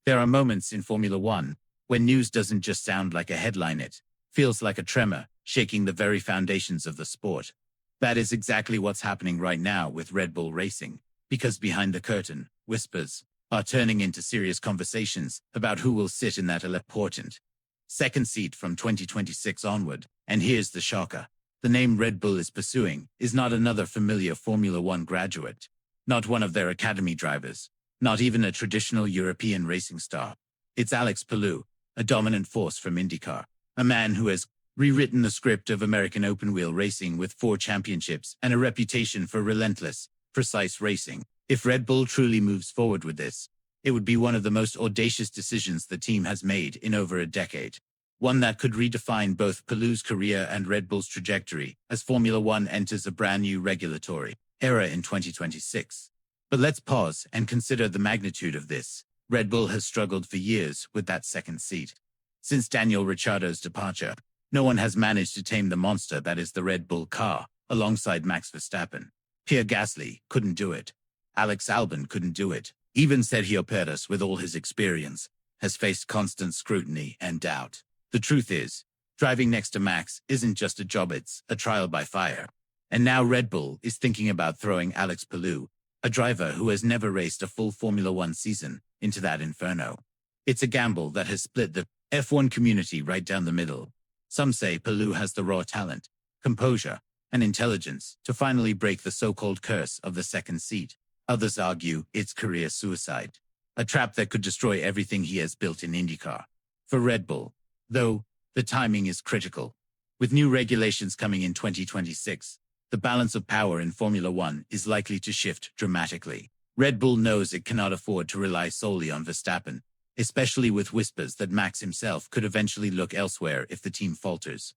There are moments in Formula One when news doesn't just sound like a headline, it feels like a tremor, shaking the very foundations of the sport. That is exactly what's happening right now with Red Bull Racing, because behind the curtain, whispers are turning into serious conversations about who will sit in that important second seat from 2026 onward. And here's the shocker. The name Red Bull is pursuing is not another familiar Formula One graduate, not one of their academy drivers, not even a traditional European racing star. It's Alex Palou, a dominant force from IndyCar, a man who has rewritten the script of American open-wheel racing with 4 championships and a reputation for relentless, precise racing. If Red Bull truly moves forward with this, it would be one of the most audacious decisions the team has made in over a decade. One that could redefine both Palou's career and Red Bull's trajectory as Formula One enters a brand new regulatory era in 2026. But let's pause and consider the magnitude of this. Red Bull has struggled for years with that second seat. Since Daniel Ricciardo's departure, no one has managed to tame the monster that is the Red Bull car, alongside Max Verstappen. Pierre Gasly couldn't do it. Alex Albon couldn't do it. Even Sergio Perez, with all his experience, has faced constant scrutiny and doubt. The truth is, driving next to Max isn't just a job, it's a trial by fire. And now Red Bull is thinking about throwing Alex Palou, a driver who has never raced a full Formula One season, into that inferno. It's a gamble that has split the F1 community right down the middle. Some say Palou has the raw talent, composure, and intelligence to finally break the so-called curse of the second seat. Others argue it's career suicide, a trap that could destroy everything he has built in IndyCar. For Red Bull, though, the timing is critical. With new regulations coming in 2026, the balance of power in Formula One is likely to shift dramatically. Red Bull knows it cannot afford to rely solely on Verstappen, especially with whispers that Max himself could eventually look elsewhere if the team falters.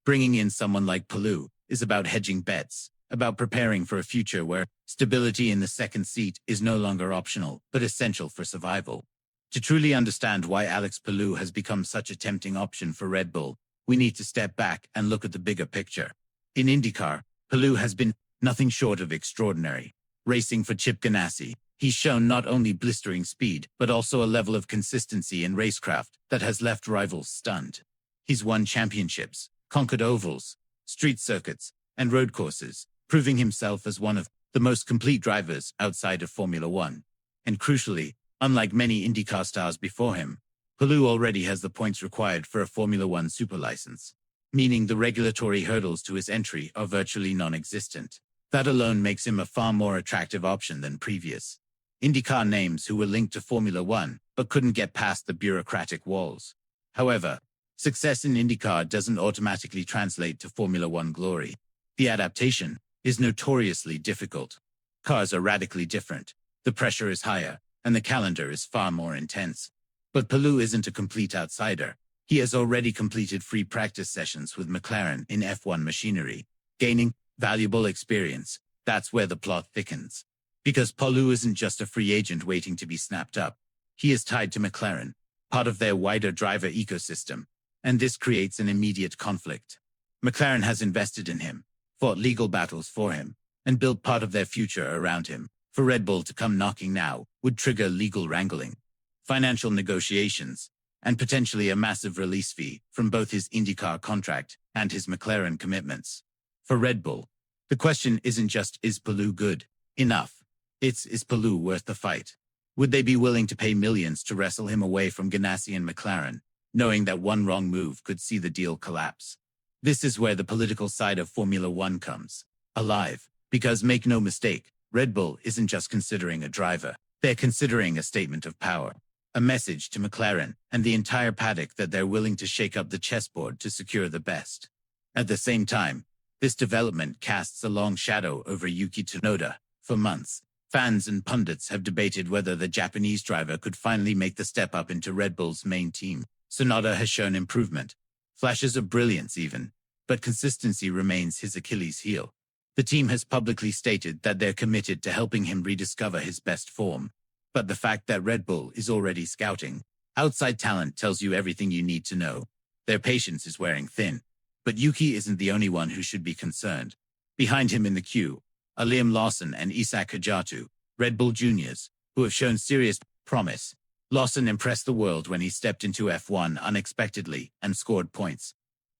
Bringing in someone like Palou is about hedging bets, about preparing for a future where stability in the second seat is no longer optional, but essential for survival. To truly understand why Alex Palou has become such a tempting option for Red Bull, we need to step back and look at the bigger picture. In IndyCar, Palou has been nothing short of extraordinary. Racing for Chip Ganassi, he's shown not only blistering speed, but also a level of consistency in racecraft that has left rivals stunned. He's won championships, conquered ovals, street circuits, and road courses, proving himself as one of the most complete drivers outside of Formula One. And crucially, unlike many IndyCar stars before him, Palou already has the points required for a Formula One superlicense, meaning the regulatory hurdles to his entry are virtually non-existent. That alone makes him a far more attractive option than previous IndyCar names who were linked to Formula One but couldn't get past the bureaucratic walls. However, success in IndyCar doesn't automatically translate to Formula One glory. The adaptation is notoriously difficult. Cars are radically different, the pressure is higher, and the calendar is far more intense. But Palou isn't a complete outsider. He has already completed free practice sessions with McLaren in F1 machinery, gaining valuable experience. That's where the plot thickens. Because Palou isn't just a free agent waiting to be snapped up. He is tied to McLaren, part of their wider driver ecosystem, and this creates an immediate conflict. McLaren has invested in him, fought legal battles for him, and built part of their future around him. For Red Bull to come knocking now would trigger legal wrangling, financial negotiations, and potentially a massive release fee from both his IndyCar contract and his McLaren commitments. For Red Bull, the question isn't just, is Palou good enough? It's, is Palou worth the fight? Would they be willing to pay millions to wrestle him away from Ganassi and McLaren, knowing that one wrong move could see the deal collapse? This is where the political side of Formula One comes alive, because make no mistake, Red Bull isn't just considering a driver. They're considering a statement of power, a message to McLaren and the entire paddock that they're willing to shake up the chessboard to secure the best. At the same time, this development casts a long shadow over Yuki Tsunoda. For months, fans and pundits have debated whether the Japanese driver could finally make the step up into Red Bull's main team. Tsunoda has shown improvement, flashes of brilliance even, but consistency remains his Achilles heel. The team has publicly stated that they're committed to helping him rediscover his best form. But the fact that Red Bull is already scouting outside talent tells you everything you need to know. Their patience is wearing thin. But Yuki isn't the only one who should be concerned. Behind him in the queue are Lawson and Isaac Hajatu, Red Bull juniors, who have shown serious promise. Lawson impressed the world when he stepped into F1 unexpectedly and scored points,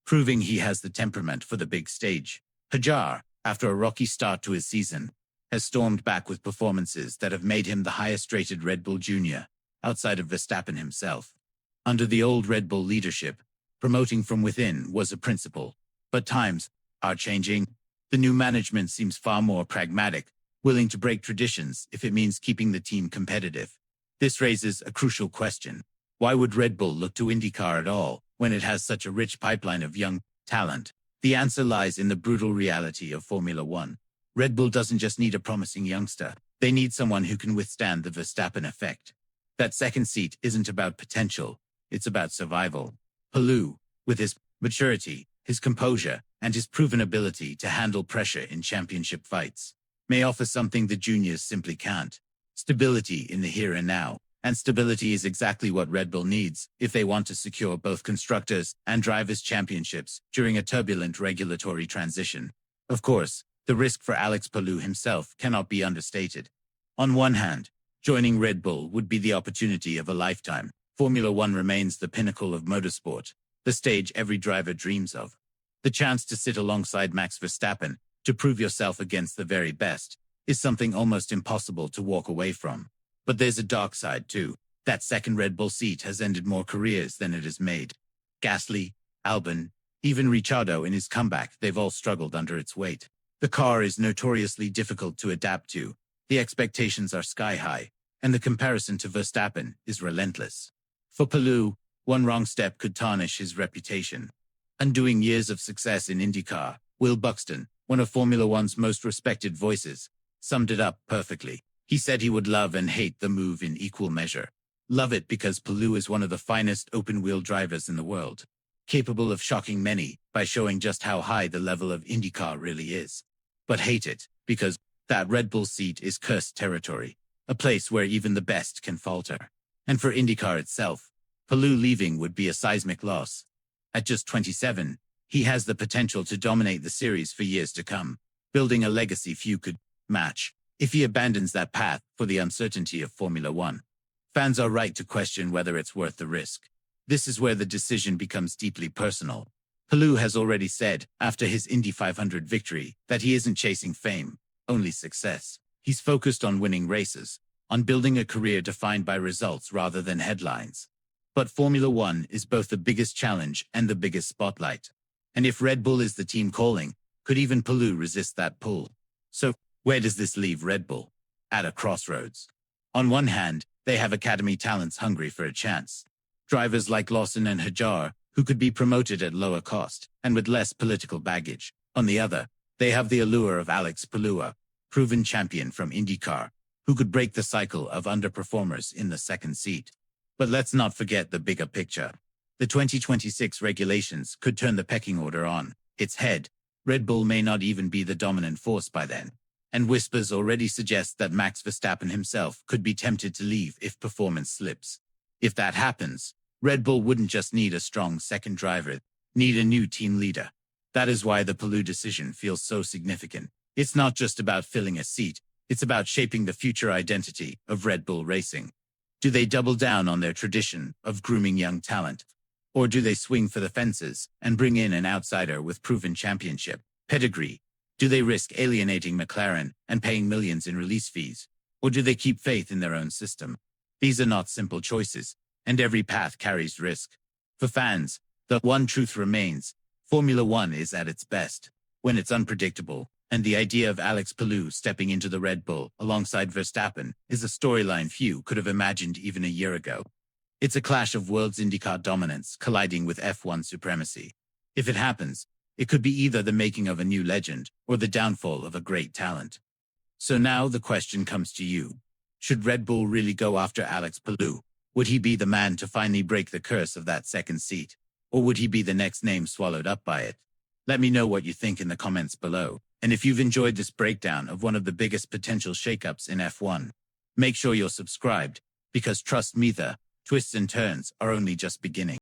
proving he has the temperament for the big stage. Hajar, after a rocky start to his season, has stormed back with performances that have made him the highest-rated Red Bull Junior, outside of Verstappen himself. Under the old Red Bull leadership, promoting from within was a principle. But times are changing. The new management seems far more pragmatic, willing to break traditions if it means keeping the team competitive. This raises a crucial question. Why would Red Bull look to IndyCar at all when it has such a rich pipeline of young talent? The answer lies in the brutal reality of Formula One. Red Bull doesn't just need a promising youngster. They need someone who can withstand the Verstappen effect. That second seat isn't about potential. It's about survival. Palou, with his maturity, his composure, and his proven ability to handle pressure in championship fights, may offer something the juniors simply can't. Stability in the here and now. And stability is exactly what Red Bull needs if they want to secure both constructors and drivers' championships during a turbulent regulatory transition. Of course, the risk for Alex Palou himself cannot be understated. On one hand, joining Red Bull would be the opportunity of a lifetime. Formula One remains the pinnacle of motorsport, the stage every driver dreams of. The chance to sit alongside Max Verstappen, to prove yourself against the very best, is something almost impossible to walk away from. But there's a dark side too. That second Red Bull seat has ended more careers than it has made. Gasly, Albon, even Ricciardo in his comeback, they've all struggled under its weight. The car is notoriously difficult to adapt to, the expectations are sky high, and the comparison to Verstappen is relentless. For Palou, one wrong step could tarnish his reputation. Undoing years of success in IndyCar, Will Buxton, one of Formula One's most respected voices, summed it up perfectly. He said he would love and hate the move in equal measure. Love it because Palou is one of the finest open-wheel drivers in the world, capable of shocking many by showing just how high the level of IndyCar really is. But hate it because that Red Bull seat is cursed territory, a place where even the best can falter. And for IndyCar itself, Palou leaving would be a seismic loss. At just 27, he has the potential to dominate the series for years to come, building a legacy few could match. If he abandons that path for the uncertainty of Formula One, fans are right to question whether it's worth the risk. This is where the decision becomes deeply personal. Palou has already said, after his Indy 500 victory, that he isn't chasing fame, only success. He's focused on winning races, on building a career defined by results rather than headlines. But Formula One is both the biggest challenge and the biggest spotlight. And if Red Bull is the team calling, could even Palou resist that pull? So, where does this leave Red Bull? At a crossroads. On one hand, they have academy talents hungry for a chance. Drivers like Lawson and Hajar, who could be promoted at lower cost and with less political baggage. On the other, they have the allure of Alex Palou, proven champion from IndyCar, who could break the cycle of underperformers in the second seat. But let's not forget the bigger picture. The 2026 regulations could turn the pecking order on its head. Red Bull may not even be the dominant force by then. And whispers already suggest that Max Verstappen himself could be tempted to leave if performance slips. If that happens, Red Bull wouldn't just need a strong second driver, need a new team leader. That is why the Palou decision feels so significant. It's not just about filling a seat, it's about shaping the future identity of Red Bull Racing. Do they double down on their tradition of grooming young talent? Or do they swing for the fences and bring in an outsider with proven championship pedigree? Do they risk alienating McLaren and paying millions in release fees? Or do they keep faith in their own system? These are not simple choices, and every path carries risk. For fans, the one truth remains: Formula One is at its best when it's unpredictable, and the idea of Alex Palou stepping into the Red Bull alongside Verstappen is a storyline few could have imagined even a year ago. It's a clash of world's IndyCar dominance colliding with F1 supremacy. If it happens, it could be either the making of a new legend or the downfall of a great talent. So now the question comes to you. Should Red Bull really go after Alex Palou? Would he be the man to finally break the curse of that second seat? Or would he be the next name swallowed up by it? Let me know what you think in the comments below. And if you've enjoyed this breakdown of one of the biggest potential shakeups in F1, make sure you're subscribed, because trust me, the twists and turns are only just beginning.